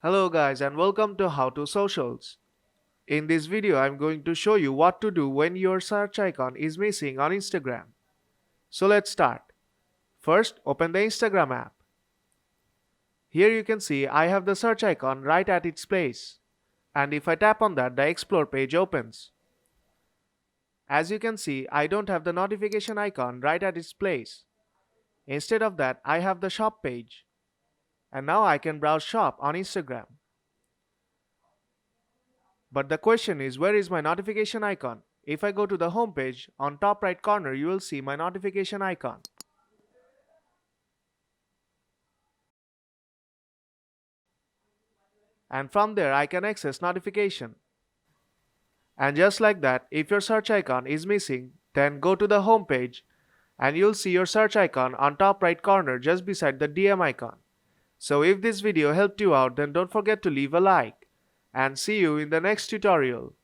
Hello guys and welcome to How to Socials. In this video I'm going to show you what to do when your search icon is missing on Instagram. So let's start. First open the Instagram app. Here you can see I have the search icon right at its place. And if I tap on that, the explore page opens. As you can see, I don't have the notification icon right at its place. Instead of that, I have the shop page. And now I can browse shop on Instagram. But the question is, where is my notification icon? If I go to the home page, on top right corner you will see my notification icon. And from there I can access notification. And just like that, if your search icon is missing, then go to the home page and you'll see your search icon on top right corner just beside the DM icon. So if this video helped you out, then don't forget to leave a like. And see you in the next tutorial.